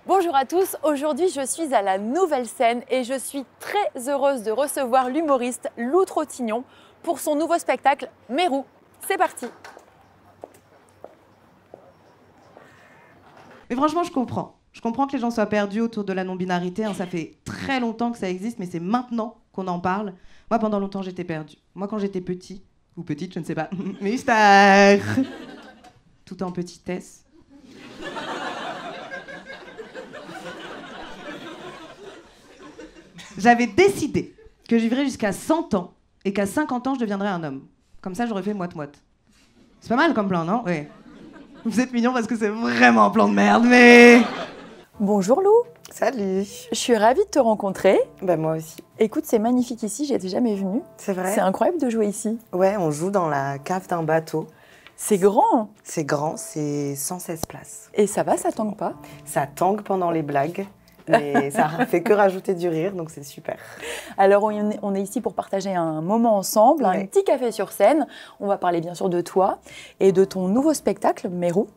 Bonjour à tous, aujourd'hui je suis à la Nouvelle Scène et je suis très heureuse de recevoir l'humoriste Lou Trottignon pour son nouveau spectacle Mérou. C'est parti. Mais franchement, je comprends. Je comprends que les gens soient perdus autour de la non-binarité. Ça fait très longtemps que ça existe, mais c'est maintenant qu'on en parle. Moi, pendant longtemps, j'étais perdue. Moi, quand j'étais petit, ou petite, je ne sais pas, mystère, tout en petitesse. J'avais décidé que je vivrais jusqu'à 100 ans et qu'à 50 ans, je deviendrais un homme. Comme ça, j'aurais fait moite-moite. C'est pas mal comme plan, non? Oui. Vous êtes mignons parce que c'est vraiment un plan de merde, mais... Bonjour Lou. Salut. Je suis ravie de te rencontrer. Bah moi aussi. Écoute, c'est magnifique ici, j'y étais jamais venue. C'est vrai? C'est incroyable de jouer ici. Ouais, on joue dans la cave d'un bateau. C'est grand. C'est grand, c'est 116 places. Et ça va, ça tangue pas? Ça tangue pendant les blagues, mais ça fait que rajouter du rire, donc c'est super. Alors on est ici pour partager un moment ensemble, Ouais. un petit café sur scène. On va parler bien sûr de toi et de ton nouveau spectacle, Mérou,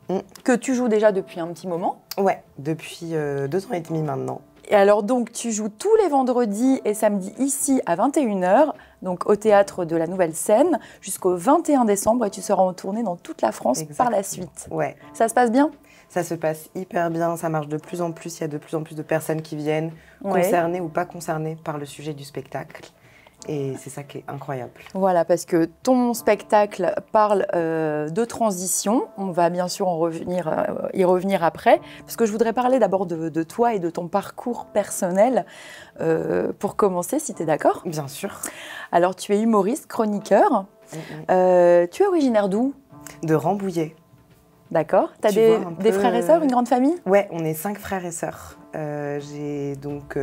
que tu joues déjà depuis un petit moment. Ouais, depuis 2 ans et demi maintenant. Et alors donc tu joues tous les vendredis et samedis ici à 21 h, donc au théâtre de la Nouvelle Scène, jusqu'au 21 décembre et tu seras en tournée dans toute la France par la suite. Ouais, Ça se passe bien? ça se passe hyper bien, ça marche de plus en plus, il y a de plus en plus de personnes qui viennent, Ouais. concernées ou pas concernées par le sujet du spectacle. Et c'est ça qui est incroyable. Voilà, parce que ton spectacle parle de transition. On va bien sûr y revenir après. Parce que je voudrais parler d'abord de toi et de ton parcours personnel. Pour commencer, si tu es d'accord. Bien sûr. Alors, tu es humoriste, chroniqueur. Tu es originaire d'où? De Rambouillet. D'accord. Tu as Tu vois un des peu, frères et sœurs, une grande famille? Ouais, on est 5 frères et sœurs. J'ai donc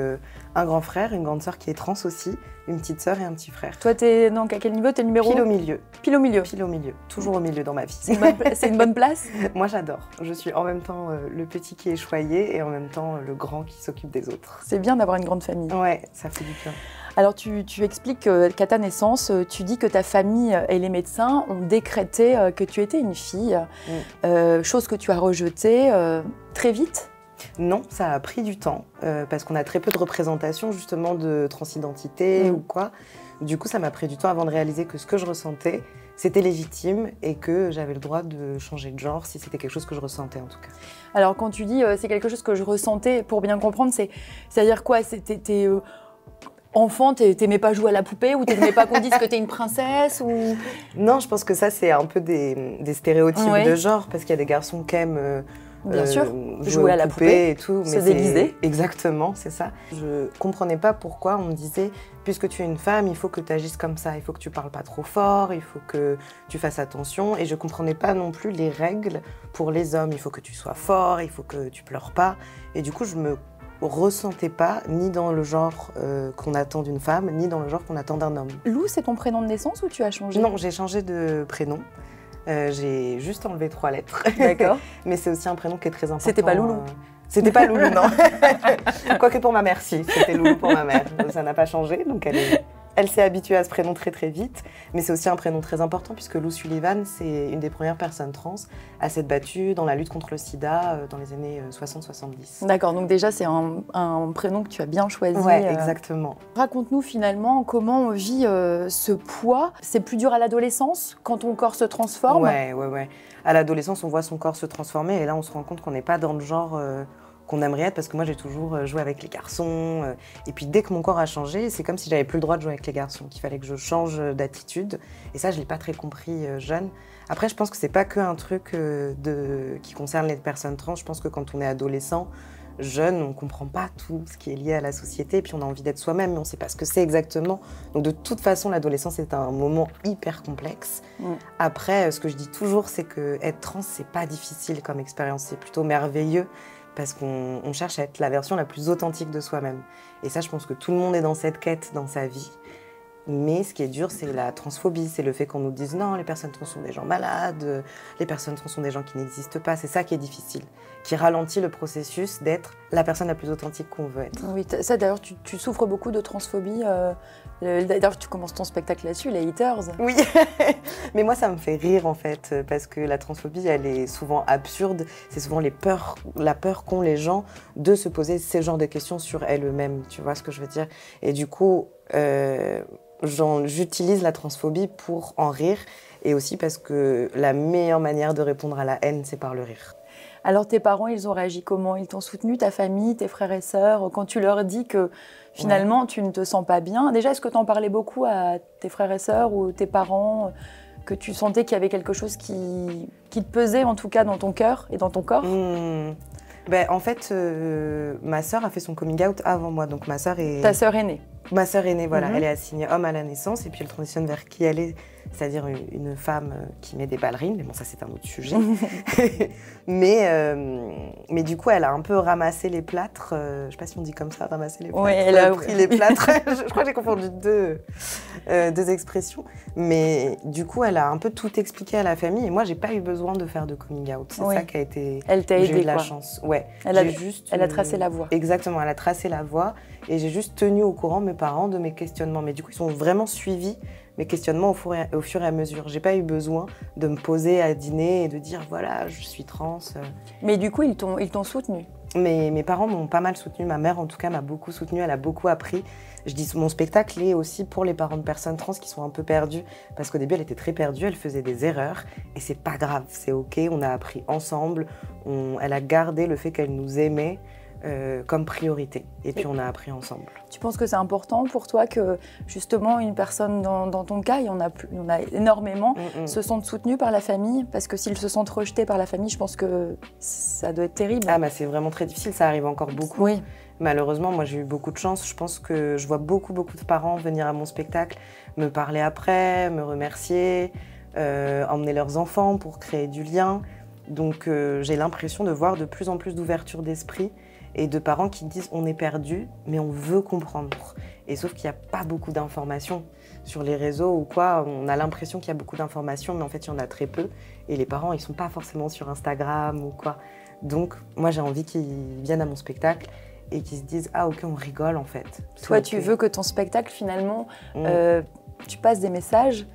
un grand frère, une grande sœur qui est trans aussi, une petite sœur et un petit frère. Toi, t'es donc à quel niveau? T'es numéro? Pile au milieu. Pile au milieu. Pile au milieu. Toujours au milieu dans ma vie. C'est une bonne place? Moi, j'adore. Je suis en même temps le petit qui est choyé et en même temps le grand qui s'occupe des autres. C'est bien d'avoir une grande famille. Ouais, ça fait du bien. Alors tu expliques qu'à ta naissance, tu dis que ta famille et les médecins ont décrété que tu étais une fille, chose que tu as rejetée très vite. Non, ça a pris du temps parce qu'on a très peu de représentation justement de transidentité ou quoi. Du coup, ça m'a pris du temps avant de réaliser que ce que je ressentais, c'était légitime et que j'avais le droit de changer de genre si c'était quelque chose que je ressentais en tout cas. Alors quand tu dis c'est quelque chose que je ressentais, pour bien comprendre, c'est-à-dire quoi? T'étais enfant, t'aimais pas jouer à la poupée ou t'aimais pas qu'on dise que t'es une princesse ou... Non, je pense que ça c'est un peu des stéréotypes de genre parce qu'il y a des garçons qui aiment bien sûr, jouer à la poupée et tout, se déguiser. Exactement, c'est ça. Je comprenais pas pourquoi on me disait puisque tu es une femme, il faut que tu agisses comme ça, il faut que tu parles pas trop fort, il faut que tu fasses attention. Et je comprenais pas non plus les règles pour les hommes. Il faut que tu sois fort, il faut que tu pleures pas. Et du coup, je me ressentais pas ni dans le genre qu'on attend d'une femme, ni dans le genre qu'on attend d'un homme. Lou, c'est ton prénom de naissance ou tu as changé? Non, j'ai changé de prénom. J'ai juste enlevé 3 lettres. D'accord. Mais c'est aussi un prénom qui est très important. C'était pas Loulou? C'était pas Loulou, non. Quoique pour ma mère, si. C'était Loulou pour ma mère. Ça n'a pas changé, donc elle s'est habituée à ce prénom très très vite. Mais c'est aussi un prénom très important puisque Lou Sullivan, c'est une des premières personnes trans à s'être battue dans la lutte contre le sida dans les années 60-70. D'accord, donc déjà c'est un prénom que tu as bien choisi. Ouais, exactement. Raconte-nous finalement comment on vit ce poids. C'est plus dur à l'adolescence quand ton corps se transforme? Ouais. À l'adolescence, on voit son corps se transformer et là on se rend compte qu'on n'est pas dans le genre qu'on aimerait être parce que moi j'ai toujours joué avec les garçons et puis dès que mon corps a changé, c'est comme si j'avais plus le droit de jouer avec les garçons, qu'il fallait que je change d'attitude et ça je l'ai pas très compris jeune. Après je pense que c'est pas que un truc qui concerne les personnes trans, je pense que quand on est adolescent, jeune, on comprend pas tout ce qui est lié à la société et puis on a envie d'être soi-même mais on sait pas ce que c'est exactement. Donc de toute façon l'adolescence est un moment hyper complexe. Après ce que je dis toujours c'est que être trans c'est pas difficile comme expérience, c'est plutôt merveilleux. Parce qu'on cherche à être la version la plus authentique de soi-même. Et ça, je pense que tout le monde est dans cette quête dans sa vie. Mais ce qui est dur, c'est la transphobie, c'est le fait qu'on nous dise non, les personnes trans sont des gens malades, les personnes trans sont des gens qui n'existent pas. C'est ça qui est difficile, qui ralentit le processus d'être la personne la plus authentique qu'on veut être. Oui, ça d'ailleurs, tu souffres beaucoup de transphobie D'ailleurs, tu commences ton spectacle là-dessus, les haters. Oui, mais moi ça me fait rire en fait, parce que la transphobie elle est souvent absurde, c'est souvent la peur qu'ont les gens de se poser ces genres de questions sur elles-mêmes, tu vois ce que je veux dire? Et du coup, j'utilise la transphobie pour en rire, et aussi parce que la meilleure manière de répondre à la haine, c'est par le rire. Alors tes parents, ils ont réagi comment? Ils t'ont soutenu, ta famille, tes frères et sœurs, quand tu leur dis que finalement tu ne te sens pas bien? Déjà, est-ce que tu en parlais beaucoup à tes frères et sœurs ou tes parents, que tu sentais qu'il y avait quelque chose qui te pesait en tout cas dans ton cœur et dans ton corps? Ben, en fait, ma sœur a fait son coming out avant moi, donc ma sœur est... Ta sœur aînée? Ma sœur aînée, voilà, elle est assignée homme à la naissance et puis elle transitionne vers qui elle est, c'est-à-dire une femme qui met des ballerines, mais bon, ça c'est un autre sujet. mais du coup, elle a un peu ramassé les plâtres, je sais pas si on dit comme ça, ramasser les plâtres. Oui, elle a pris les plâtres, je crois que j'ai confondu deux expressions. Mais du coup, elle a un peu tout expliqué à la famille et moi, j'ai pas eu besoin de faire de coming out. C'est ça qui a été... Elle t'a aidé, j'ai eu de la chance. Ouais. Elle a tracé la voie. Exactement, elle a tracé la voie et j'ai juste tenu au courant mes parents de mes questionnements. Mais du coup, ils ont vraiment suivi mes questionnements au fur et à mesure. J'ai pas eu besoin de me poser à dîner et de dire voilà, je suis trans. Mais du coup, ils t'ont soutenu? Mes parents m'ont pas mal soutenu. Ma mère, en tout cas, m'a beaucoup soutenu. Elle a beaucoup appris. Je dis, mon spectacle est aussi pour les parents de personnes trans qui sont un peu perdus. Parce qu'au début, elle était très perdue. Elle faisait des erreurs. Et c'est pas grave. C'est OK. On a appris ensemble. Elle a gardé le fait qu'elle nous aimait comme priorité. Et puis, on a appris ensemble. Tu penses que c'est important pour toi que, justement, une personne dans ton cas, il y en a énormément, se sentent soutenus par la famille? Parce que s'ils se sentent rejetés par la famille, je pense que ça doit être terrible. Ah, bah, c'est vraiment très difficile. Ça arrive encore beaucoup. Oui. Malheureusement, moi, j'ai eu beaucoup de chance. Je pense que je vois beaucoup de parents venir à mon spectacle, me parler après, me remercier, emmener leurs enfants pour créer du lien. Donc, j'ai l'impression de voir de plus en plus d'ouverture d'esprit et de parents qui disent on est perdu, mais on veut comprendre. Et sauf qu'il n'y a pas beaucoup d'informations sur les réseaux ou quoi. On a l'impression qu'il y a beaucoup d'informations, mais en fait, il y en a très peu. Et les parents, ils ne sont pas forcément sur Instagram ou quoi. Donc, moi, j'ai envie qu'ils viennent à mon spectacle et qu'ils se disent ah ok, on rigole en fait. Toi, tu veux que ton spectacle, finalement, tu passes des messages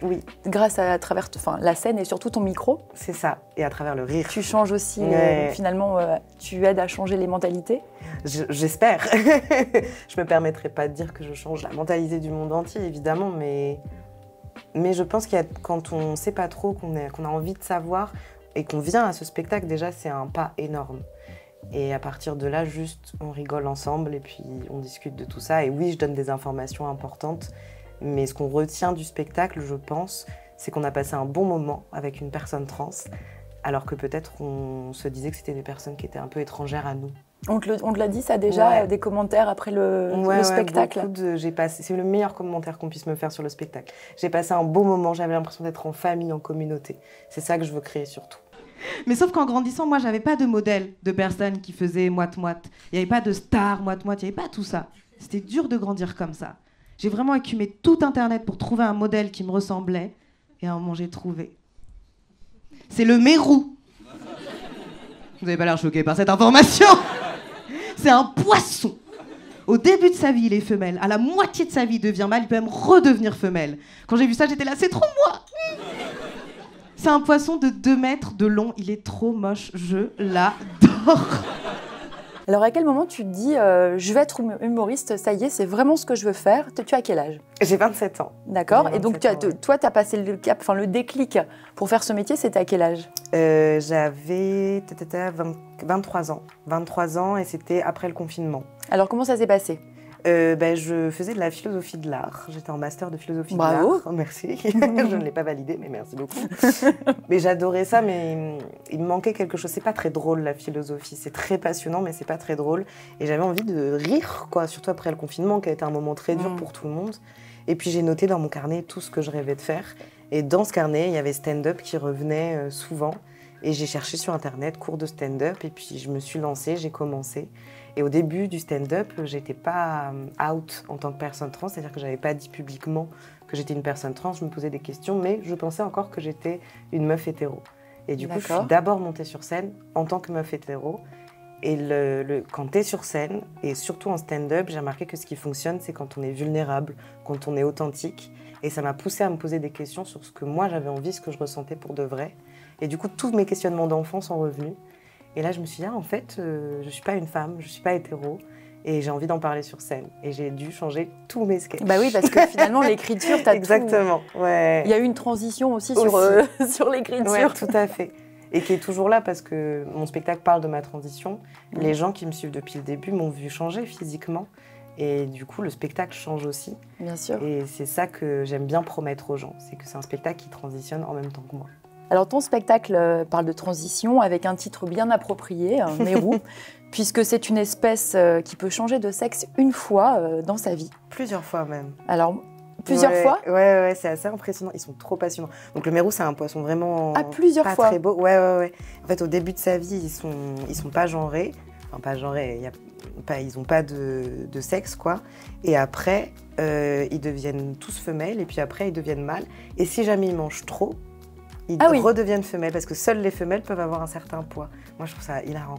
grâce à travers la scène et surtout ton micro. C'est ça, et à travers le rire. Tu changes aussi, finalement, tu aides à changer les mentalités. J'espère. Je me permettrai pas de dire que je change la mentalité du monde entier, évidemment, mais je pense qu'il y a, quand on sait pas trop, qu'on a envie de savoir et qu'on vient à ce spectacle, déjà, c'est un pas énorme. Et à partir de là, juste, on rigole ensemble et puis on discute de tout ça. Et oui, je donne des informations importantes. Mais ce qu'on retient du spectacle, je pense, c'est qu'on a passé un bon moment avec une personne trans, alors que peut-être on se disait que c'était des personnes qui étaient un peu étrangères à nous. On te l'a dit ça déjà, des commentaires après le spectacle? C'est le meilleur commentaire qu'on puisse me faire sur le spectacle. J'ai passé un beau moment, j'avais l'impression d'être en famille, en communauté. C'est ça que je veux créer surtout. Mais sauf qu'en grandissant, moi, j'avais pas de modèle de personnes qui faisaient moite-moite. Il n'y avait pas de star moite-moite, il n'y avait pas tout ça. C'était dur de grandir comme ça. J'ai vraiment écumé tout Internet pour trouver un modèle qui me ressemblait. Et à un moment, j'ai trouvé. C'est le mérou. Vous n'avez pas l'air choqué par cette information. C'est un poisson. Au début de sa vie, il est femelle. À la moitié de sa vie, il devient mâle. Il peut même redevenir femelle. Quand j'ai vu ça, j'étais là, c'est trop moi. C'est un poisson de 2 mètres de long. Il est trop moche. Je l'adore. Alors, à quel moment tu te dis je vais être humoriste, ça y est, c'est vraiment ce que je veux faire? Tu as quel âge? J'ai 27 ans. D'accord. Et donc, toi, tu as passé le cap, le déclic pour faire ce métier, c'était à quel âge? J'avais 23 ans. 23 ans et c'était après le confinement. Alors, comment ça s'est passé? Je faisais de la philosophie de l'art. J'étais en master de philosophie de l'art. Oh, merci. Je ne l'ai pas validé, mais merci beaucoup. Mais j'adorais ça, mais il me manquait quelque chose. C'est pas très drôle, la philosophie. C'est très passionnant, mais c'est pas très drôle. Et j'avais envie de rire, quoi, surtout après le confinement, qui a été un moment très dur pour tout le monde. Et puis j'ai noté dans mon carnet tout ce que je rêvais de faire. Et dans ce carnet, il y avait stand-up qui revenait souvent. Et j'ai cherché sur Internet cours de stand-up. Et puis je me suis lancée, j'ai commencé. Et au début du stand-up, j'étais pas out en tant que personne trans, c'est-à-dire que j'avais pas dit publiquement que j'étais une personne trans, je me posais des questions, mais je pensais encore que j'étais une meuf hétéro. Et du coup, je suis d'abord montée sur scène en tant que meuf hétéro, Et quand tu es sur scène, et surtout en stand-up, j'ai remarqué que ce qui fonctionne, c'est quand on est vulnérable, quand on est authentique. Et ça m'a poussée à me poser des questions sur ce que moi j'avais envie, ce que je ressentais pour de vrai. Et du coup, tous mes questionnements d'enfant sont revenus. Et là, je me suis dit, en fait, je ne suis pas une femme, je ne suis pas hétéro. Et j'ai envie d'en parler sur scène. Et j'ai dû changer tous mes sketchs. Bah oui, parce que finalement, l'écriture, t'as Exactement, ouais. Il y a eu une transition aussi. Sur l'écriture. Ouais, tout à fait. Et qui est toujours là parce que mon spectacle parle de ma transition. Les gens qui me suivent depuis le début m'ont vu changer physiquement. Et du coup, le spectacle change aussi. Bien sûr. Et c'est ça que j'aime bien promettre aux gens. C'est que c'est un spectacle qui transitionne en même temps que moi. Alors, ton spectacle parle de transition avec un titre bien approprié, Mérou, puisque c'est une espèce qui peut changer de sexe une fois dans sa vie. Plusieurs fois même. Alors, plusieurs fois? Ouais, c'est assez impressionnant. Ils sont trop passionnants. Donc le mérou, c'est un poisson vraiment plusieurs pas fois. Très beau. Ouais. En fait, au début de sa vie, ils sont pas genrés. Enfin, pas genrés, ils ont pas de sexe, quoi. Et après, ils deviennent tous femelles, et puis après, ils deviennent mâles. Et si jamais ils mangent trop, ils redeviennent femelles, parce que seules les femelles peuvent avoir un certain poids. Moi, je trouve ça hilarant.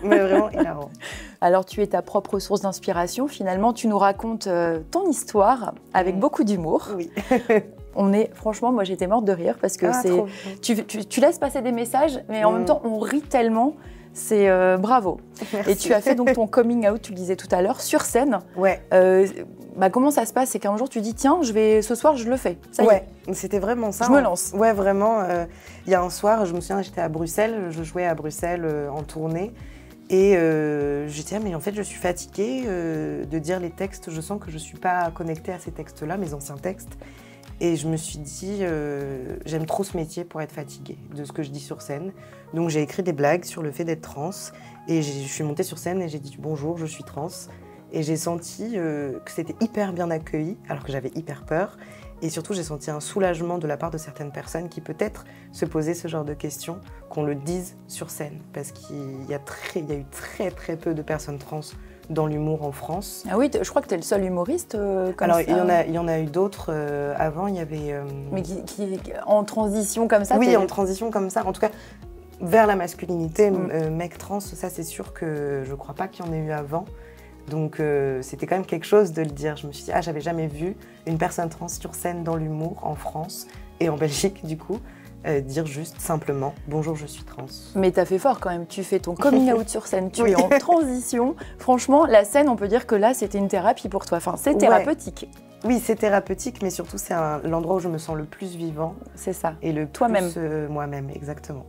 Mais vraiment hilarant. Alors, tu es ta propre source d'inspiration. Finalement, tu nous racontes ton histoire avec beaucoup d'humour. Oui. Franchement, moi, j'étais morte de rire parce que tu laisses passer des messages, mais en même temps, on rit tellement. C'est bravo. Merci. Et tu as fait donc ton coming out, tu le disais tout à l'heure, sur scène. Ouais. Comment ça se passe? C'est qu'un jour, tu dis, tiens, ce soir, je le fais. Ça y est. C'était vraiment ça. Je me lance. Ouais, vraiment. Il y a un soir, je me souviens, j'étais à Bruxelles, je jouais à Bruxelles en tournée. Et j'ai dit, mais en fait, je suis fatiguée de dire les textes. Je sens que je ne suis pas connectée à ces textes-là, mes anciens textes. Et je me suis dit, j'aime trop ce métier pour être fatiguée de ce que je dis sur scène. Donc j'ai écrit des blagues sur le fait d'être trans. Et je suis montée sur scène et j'ai dit, bonjour, je suis trans. Et j'ai senti que c'était hyper bien accueilli, alors que j'avais hyper peur. Et surtout, j'ai senti un soulagement de la part de certaines personnes qui peut-être se posaient ce genre de questions, qu'on le dise sur scène. Parce qu'il y a eu très très peu de personnes trans dans l'humour en France. Ah oui, je crois que tu es le seul humoriste comme alors, ça. Il y en a eu d'autres avant, il y avait... Mais qui en transition comme ça? Oui, en transition comme ça. En tout cas, vers la masculinité, mec trans, ça c'est sûr que je ne crois pas qu'il y en ait eu avant. Donc c'était quand même quelque chose de le dire. Je me suis dit, j'avais jamais vu une personne trans sur scène dans l'humour en France et en Belgique du coup. Dire juste simplement « Bonjour, je suis trans ». Mais t'as fait fort quand même, tu fais ton coming out sur scène, tu es en transition. Franchement, la scène, on peut dire que là, c'était une thérapie pour toi. Enfin, c'est thérapeutique. Oui, c'est thérapeutique, mais surtout, c'est l'endroit où je me sens le plus vivant. C'est ça. Et le toi-même. Moi-même, exactement.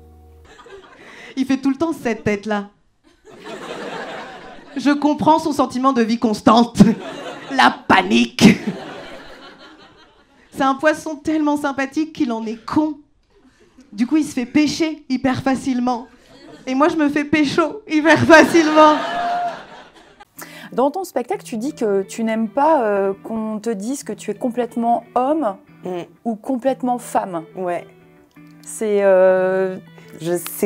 Il fait tout le temps cette tête-là. Je comprends son sentiment de vie constante. La panique. C'est un poisson tellement sympathique qu'il en est con. Du coup, il se fait pêcher hyper facilement. Et moi, je me fais pécho hyper facilement. Dans ton spectacle, tu dis que tu n'aimes pas qu'on te dise que tu es complètement homme ou complètement femme. Ouais. C'est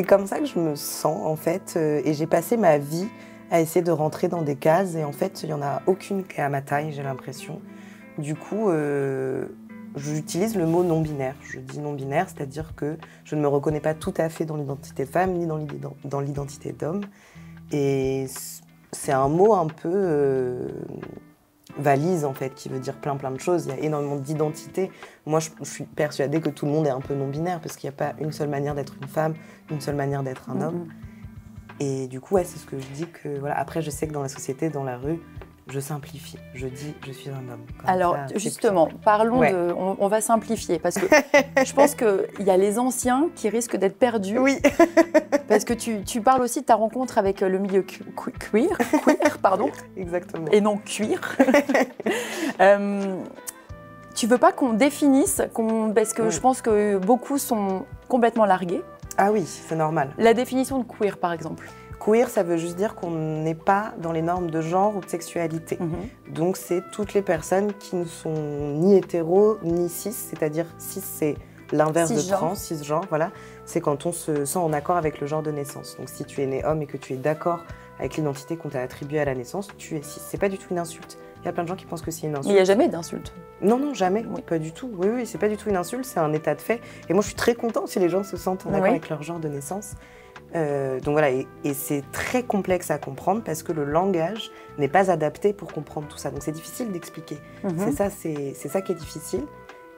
comme ça que je me sens, en fait. Et j'ai passé ma vie à essayer de rentrer dans des cases. Et en fait, il n'y en a aucune qui est à ma taille, j'ai l'impression. Du coup... j'utilise le mot non-binaire. Je dis non-binaire, c'est-à-dire que je ne me reconnais pas tout à fait dans l'identité de femme ni dans l'identité d'homme. Et c'est un mot un peu valise, en fait, qui veut dire plein de choses. Il y a énormément d'identités. Moi, je suis persuadée que tout le monde est un peu non-binaire parce qu'il n'y a pas une seule manière d'être une femme, une seule manière d'être un homme. Et du coup, c'est ce que je dis que... Voilà. Après, je sais que dans la société, dans la rue, je simplifie, je dis je suis un homme. Alors justement, parlons de... On va simplifier parce que je pense qu'il y a les anciens qui risquent d'être perdus. Oui. Parce que tu parles aussi de ta rencontre avec le milieu queer, pardon. Exactement. Et non cuir. Tu veux pas qu'on définisse, parce que je pense que beaucoup sont complètement largués. Ah oui, c'est normal. La définition de queer, par exemple. Queer, ça veut juste dire qu'on n'est pas dans les normes de genre ou de sexualité. Donc, c'est toutes les personnes qui ne sont ni hétéros ni cis, c'est-à-dire cis, c'est l'inverse de trans, cisgenre, voilà. C'est quand on se sent en accord avec le genre de naissance. Donc, si tu es né homme et que tu es d'accord avec l'identité qu'on t'a attribuée à la naissance, tu es cis. C'est pas du tout une insulte. Il y a plein de gens qui pensent que c'est une insulte. Mais il n'y a jamais d'insulte. Non, jamais, pas du tout. Oui, c'est pas du tout une insulte, c'est un état de fait. Et moi, je suis très contente si les gens se sentent en accord avec leur genre de naissance. Donc voilà, et c'est très complexe à comprendre parce que le langage n'est pas adapté pour comprendre tout ça. Donc c'est difficile d'expliquer. C'est ça qui est difficile.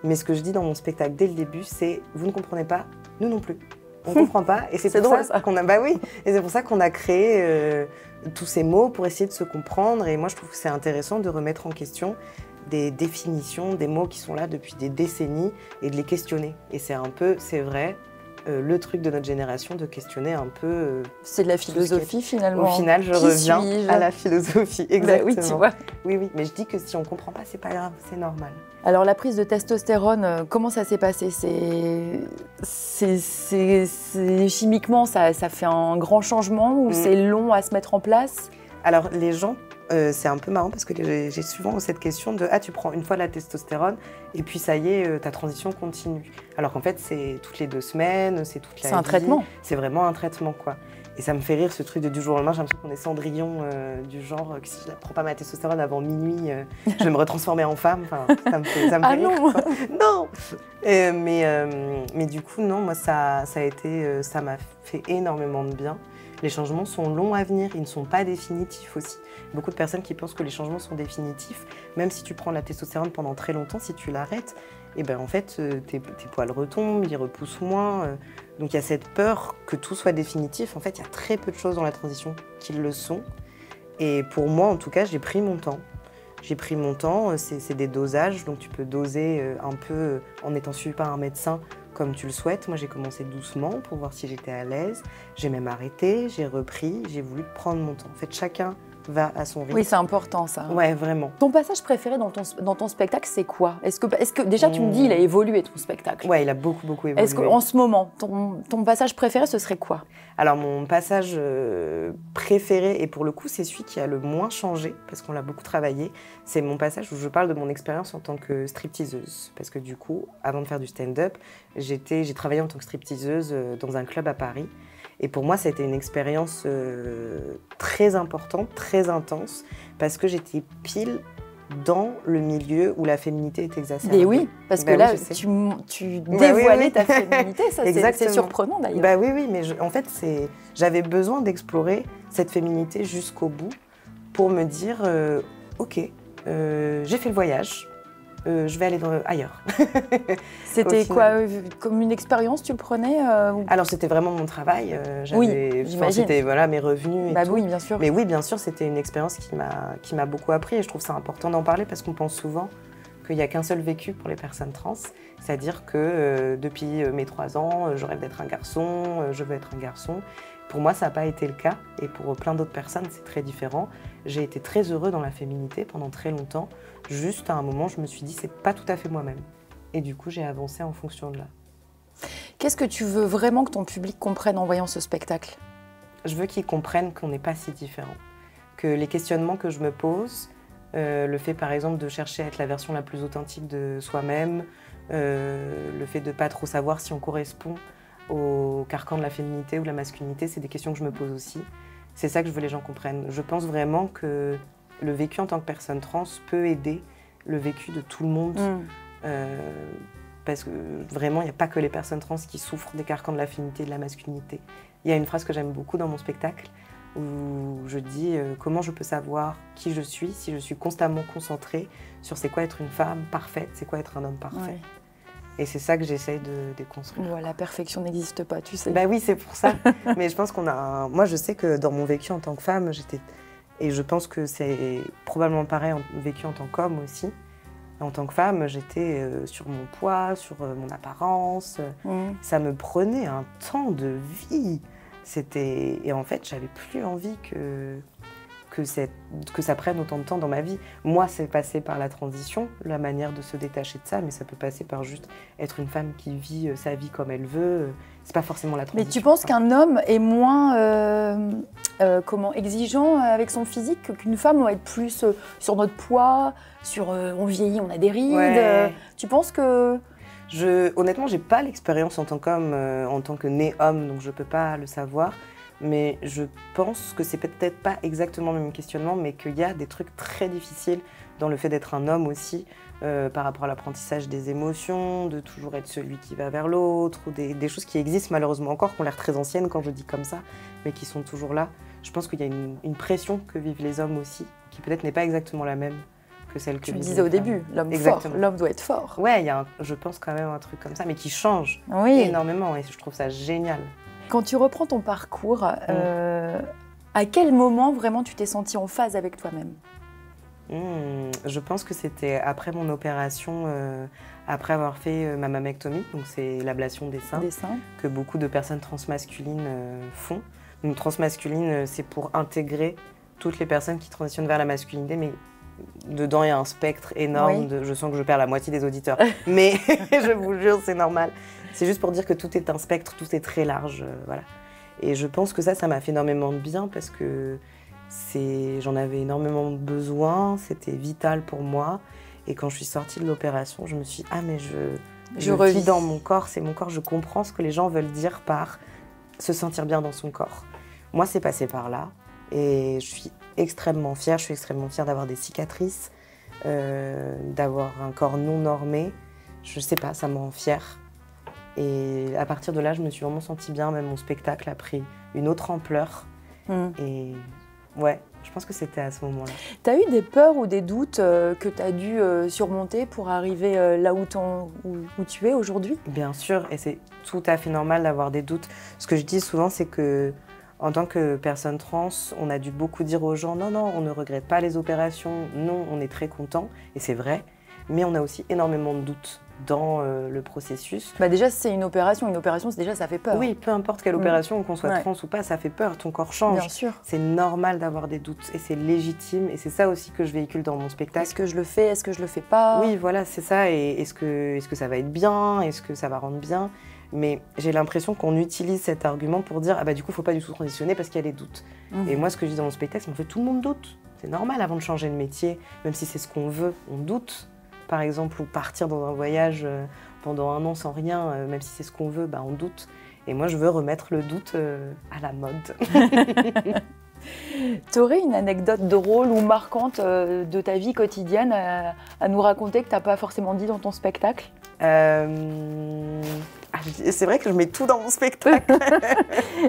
Mais ce que je dis dans mon spectacle dès le début, c'est vous ne comprenez pas, nous non plus. On ne comprend pas. Et c'est pour ça qu'on a, bah oui, et c'est pour ça qu'on a créé tous ces mots pour essayer de se comprendre. Et moi, je trouve que c'est intéressant de remettre en question des définitions, des mots qui sont là depuis des décennies et de les questionner. Et c'est un peu, c'est vrai, le truc de notre génération de questionner un peu. C'est de la philosophie finalement. Au final, je reviens à la philosophie. Exactement. Bah oui, tu vois. Oui, mais je dis que si on ne comprend pas, c'est pas grave, c'est normal. Alors la prise de testostérone, comment ça s'est passé? Chimiquement, ça fait un grand changement ou c'est long à se mettre en place? Alors les gens, c'est un peu marrant parce que j'ai souvent cette question de « Ah, tu prends une fois la testostérone et puis ça y est, ta transition continue ». Alors qu'en fait, c'est toutes les 2 semaines, c'est toute la vie. C'est un traitement. C'est vraiment un traitement, quoi. Et ça me fait rire ce truc de du jour au lendemain, j'ai l'impression qu'on est Cendrillon, du genre que si je ne prends pas ma testostérone avant minuit, je vais me retransformer en femme. Enfin, ça me fait ah rire. Non, quoi. Non. Mais du coup, non, moi, ça m'a fait énormément de bien. Les changements sont longs à venir, ils ne sont pas définitifs aussi. Beaucoup de personnes qui pensent que les changements sont définitifs, même si tu prends la testostérone pendant très longtemps, si tu l'arrêtes, et ben en fait, tes poils retombent, ils repoussent moins. Donc il y a cette peur que tout soit définitif. En fait, il y a très peu de choses dans la transition qui le sont. Et pour moi, en tout cas, j'ai pris mon temps. J'ai pris mon temps, c'est des dosages, donc tu peux doser un peu en étant suivi par un médecin comme tu le souhaites. Moi, j'ai commencé doucement pour voir si j'étais à l'aise. J'ai même arrêté, j'ai repris, j'ai voulu prendre mon temps. En fait, chacun va à son rythme. Oui, c'est important ça. Ouais, vraiment. Ton passage préféré dans ton spectacle, c'est quoi? Est-ce que déjà tu me dis il a évolué ton spectacle? Ouais, il a beaucoup évolué. Est-ce qu'en ce moment, ton passage préféré, ce serait quoi? Alors mon passage préféré, et pour le coup c'est celui qui a le moins changé, parce qu'on l'a beaucoup travaillé, c'est mon passage où je parle de mon expérience en tant que stripteaseuse. Parce que du coup, avant de faire du stand-up, j'ai travaillé en tant que stripteaseuse dans un club à Paris. Et pour moi, ça a été une expérience très importante, très intense, parce que j'étais pile dans le milieu où la féminité est exacerbée. Mais oui, parce que là, tu dévoilais ta féminité, ça c'est surprenant d'ailleurs. Bah oui, mais en fait, j'avais besoin d'explorer cette féminité jusqu'au bout pour me dire, ok, j'ai fait le voyage, je vais aller ailleurs. C'était quoi, comme une expérience, tu le prenais Alors c'était vraiment mon travail, oui, j'imagine. C'était mes revenus et tout. Oui, bien sûr. Mais oui, bien sûr, c'était une expérience qui m'a beaucoup appris et je trouve ça important d'en parler parce qu'on pense souvent qu'il n'y a qu'un seul vécu pour les personnes trans, c'est-à-dire que depuis mes 3 ans, je rêve d'être un garçon, je veux être un garçon. Pour moi, ça n'a pas été le cas et pour plein d'autres personnes, c'est très différent. J'ai été très heureux dans la féminité pendant très longtemps. Juste à un moment, je me suis dit, c'est pas tout à fait moi-même. Et du coup, j'ai avancé en fonction de là. Qu'est-ce que tu veux vraiment que ton public comprenne en voyant ce spectacle? Je veux qu'ils comprennent qu'on n'est pas si différents. Que les questionnements que je me pose, le fait par exemple de chercher à être la version la plus authentique de soi-même, le fait de ne pas trop savoir si on correspond au carcan de la féminité ou de la masculinité, c'est des questions que je me pose aussi. C'est ça que je veux que les gens comprennent. Je pense vraiment que le vécu en tant que personne trans peut aider le vécu de tout le monde. Parce que vraiment, il n'y a pas que les personnes trans qui souffrent des carcans de la féminité et de la masculinité. Il y a une phrase que j'aime beaucoup dans mon spectacle où je dis comment je peux savoir qui je suis si je suis constamment concentrée sur c'est quoi être une femme parfaite, c'est quoi être un homme parfait. Ouais. Et c'est ça que j'essaye de déconstruire. Ouais, la perfection n'existe pas, tu sais. Bah oui, c'est pour ça. Mais je pense qu'on a moi, je sais que dans mon vécu en tant que femme, et je pense que c'est probablement pareil vécu en tant qu'homme aussi. En tant que femme, j'étais sur mon poids, sur mon apparence. Ça me prenait un temps de vie. Et en fait, j'avais plus envie que ça prenne autant de temps dans ma vie. Moi, c'est passé par la transition, la manière de se détacher de ça, mais ça peut passer par juste être une femme qui vit sa vie comme elle veut. C'est pas forcément la transition. Mais tu penses qu'un homme est moins exigeant avec son physique qu'une femme? On va être plus sur notre poids, on vieillit, on a des rides. Ouais. Tu penses que... Honnêtement, j'ai pas l'expérience en tant qu'homme, en tant que né homme, donc je peux pas le savoir. Mais je pense que c'est peut-être pas exactement le même questionnement, mais qu'il y a des trucs très difficiles dans le fait d'être un homme aussi, par rapport à l'apprentissage des émotions, de toujours être celui qui va vers l'autre, ou des choses qui existent malheureusement encore, qui ont l'air très anciennes quand je dis comme ça, mais qui sont toujours là. Je pense qu'il y a une pression que vivent les hommes aussi, qui peut-être n'est pas exactement la même que celle que Tu le vivent disais les au femmes. début, l'homme fort, Exactement. l'homme doit être fort. Ouais, il y a, je pense quand même un truc comme ça, mais qui change Oui. énormément, et je trouve ça génial. Quand tu reprends ton parcours, à quel moment vraiment tu t'es sentie en phase avec toi-même? Je pense que c'était après mon opération, après avoir fait ma mammectomie, donc c'est l'ablation des seins, Des seins. que beaucoup de personnes transmasculines font. Donc transmasculine, c'est pour intégrer toutes les personnes qui transitionnent vers la masculinité, mais dedans il y a un spectre énorme, Oui. je sens que je perds la moitié des auditeurs, mais je vous jure, c'est normal. C'est juste pour dire que tout est un spectre, tout est très large, voilà. Et je pense que ça m'a fait énormément de bien parce que j'en avais énormément besoin, c'était vital pour moi. Et quand je suis sortie de l'opération, je me suis dit, ah mais je revis vis dans mon corps, c'est mon corps, je comprends ce que les gens veulent dire par se sentir bien dans son corps. Moi, c'est passé par là et je suis extrêmement fière. Je suis extrêmement fière d'avoir des cicatrices, d'avoir un corps non normé. Je sais pas, ça me rend fière. Et à partir de là, je me suis vraiment sentie bien. Même mon spectacle a pris une autre ampleur. Et ouais, je pense que c'était à ce moment-là. Tu as eu des peurs ou des doutes que tu as dû surmonter pour arriver là où tu es aujourd'hui? Bien sûr, et c'est tout à fait normal d'avoir des doutes. Ce que je dis souvent, c'est que en tant que personne trans, on a dû beaucoup dire aux gens non, non, on ne regrette pas les opérations, non, on est très content, et c'est vrai, mais on a aussi énormément de doutes dans le processus. Bah déjà, c'est une opération, déjà, ça fait peur. Oui, peu importe quelle opération, qu'on soit trans ou pas, ça fait peur, ton corps change. Bien sûr. C'est normal d'avoir des doutes, et c'est légitime, et c'est ça aussi que je véhicule dans mon spectacle. Est-ce que je le fais, est-ce que je le fais pas? Oui, voilà, c'est ça, et est-ce que ça va être bien, est-ce que ça va rendre bien? Mais j'ai l'impression qu'on utilise cet argument pour dire « Ah bah du coup, il ne faut pas du tout transitionner parce qu'il y a des doutes. Et moi, ce que je dis dans mon spectacle, c'est qu'en fait, tout le monde doute. C'est normal avant de changer de métier, même si c'est ce qu'on veut, on doute. Par exemple, ou partir dans un voyage pendant 1 an sans rien, même si c'est ce qu'on veut, bah, on doute. Et moi, je veux remettre le doute à la mode. Tu aurais une anecdote drôle ou marquante de ta vie quotidienne à nous raconter que tu n'as pas forcément dit dans ton spectacle? C'est vrai que je mets tout dans mon spectacle.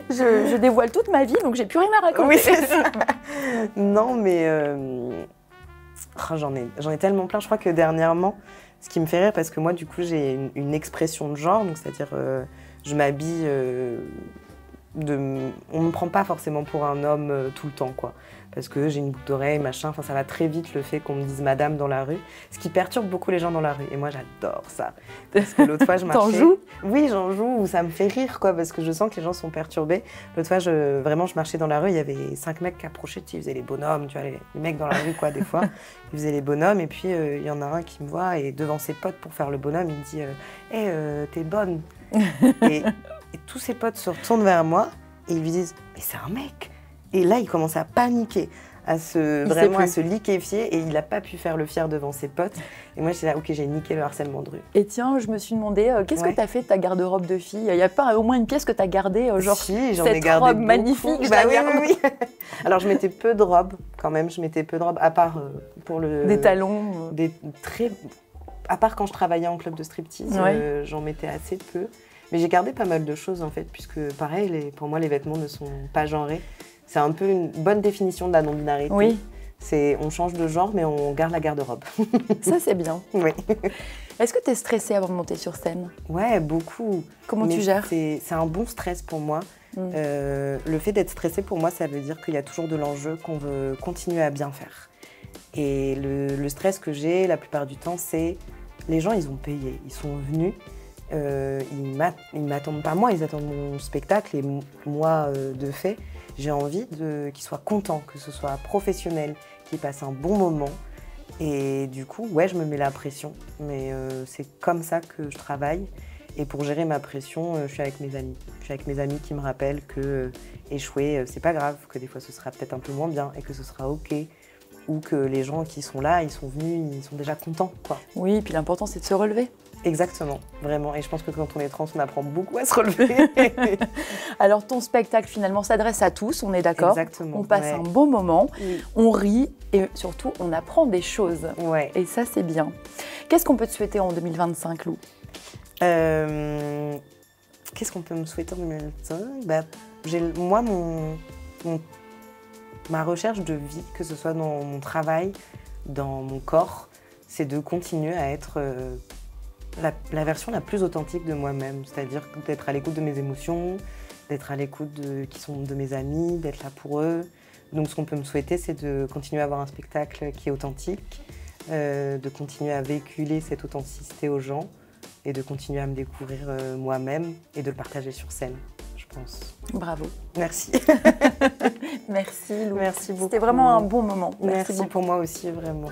je dévoile toute ma vie, donc j'ai plus rien à raconter. Oui, c'est ça. Non, mais j'en ai tellement plein. Je crois que dernièrement, ce qui me fait rire, parce que moi, du coup, j'ai une expression de genre, donc c'est-à-dire je m'habille on ne me prend pas forcément pour un homme tout le temps, quoi. Parce que j'ai une boucle d'oreille, machin, enfin ça va très vite le fait qu'on me dise madame dans la rue, ce qui perturbe beaucoup les gens dans la rue. Et moi j'adore ça. Parce que l'autre fois je marchais... T'en joues? Oui, j'en joue, ou ça me fait rire, quoi, parce que je sens que les gens sont perturbés. L'autre fois, vraiment, je marchais dans la rue, il y avait 5 mecs qui approchaient, ils faisaient les bonhommes, tu vois, les mecs dans la rue, quoi, des fois. Ils faisaient les bonhommes, et puis il y en a un qui me voit, et devant ses potes pour faire le bonhomme, il me dit « Hey, t'es bonne !» et tous ses potes se retournent vers moi, et ils lui disent « Mais c'est un mec !» Et là, il commence à paniquer, à se liquéfier, et il n'a pas pu faire le fier devant ses potes. Et moi, j'étais là, ok, j'ai niqué le harcèlement de rue. Et tiens, je me suis demandé, qu'est-ce que tu as fait de ta garde-robe de fille? Il n'y a pas au moins une pièce que tu as gardée, genre si, j'en cette ai gardé robe beaucoup. magnifique, Bah, je la garde. oui. Alors, je mettais peu de robes, quand même. Je mettais peu de robes, à part pour le... Des talons. À part quand je travaillais en club de striptease, j'en mettais assez peu. Mais j'ai gardé pas mal de choses, en fait, puisque, pareil, pour moi, les vêtements ne sont pas genrés. C'est un peu une bonne définition de la non-binarité. Oui. On change de genre, mais on garde la garde-robe. Ça, c'est bien. Oui. Est-ce que tu es stressée avant de monter sur scène? Ouais, beaucoup. Comment tu gères? C'est un bon stress pour moi. Le fait d'être stressée, pour moi, ça veut dire qu'il y a toujours de l'enjeu, qu'on veut continuer à bien faire. Et le stress que j'ai, la plupart du temps, c'est les gens, ils ont payé, ils sont venus. Ils m'attendent pas moi, ils attendent mon spectacle et moi, de fait, j'ai envie qu'ils soient contents, que ce soit professionnel, qu'ils passent un bon moment. Et du coup, ouais, je me mets la pression, mais c'est comme ça que je travaille. Et pour gérer ma pression, je suis avec mes amis. Je suis avec mes amis qui me rappellent que échouer, c'est pas grave, que des fois ce sera peut-être un peu moins bien et que ce sera ok. ou que les gens qui sont là, ils sont venus, ils sont déjà contents, quoi. Oui, et puis l'important, c'est de se relever. Exactement, vraiment. Et je pense que quand on est trans, on apprend beaucoup à se relever. Alors, ton spectacle, finalement, s'adresse à tous, on est d'accord? Exactement. On passe ouais. un bon moment, Oui. on rit et surtout, on apprend des choses. Ouais. Et ça, c'est bien. Qu'est-ce qu'on peut te souhaiter en 2025, Lou? Qu'est-ce qu'on peut me souhaiter en 2025? Bah, moi, ma recherche de vie, que ce soit dans mon travail, dans mon corps, c'est de continuer à être la version la plus authentique de moi-même. C'est-à-dire d'être à l'écoute de mes émotions, d'être à l'écoute de mes amis, d'être là pour eux. Donc ce qu'on peut me souhaiter, c'est de continuer à avoir un spectacle qui est authentique, de continuer à véhiculer cette authenticité aux gens et de continuer à me découvrir moi-même et de le partager sur scène, je pense. Bravo. Merci. Merci, Lou. Merci beaucoup. C'était vraiment un bon moment. Merci beaucoup. pour moi aussi, vraiment.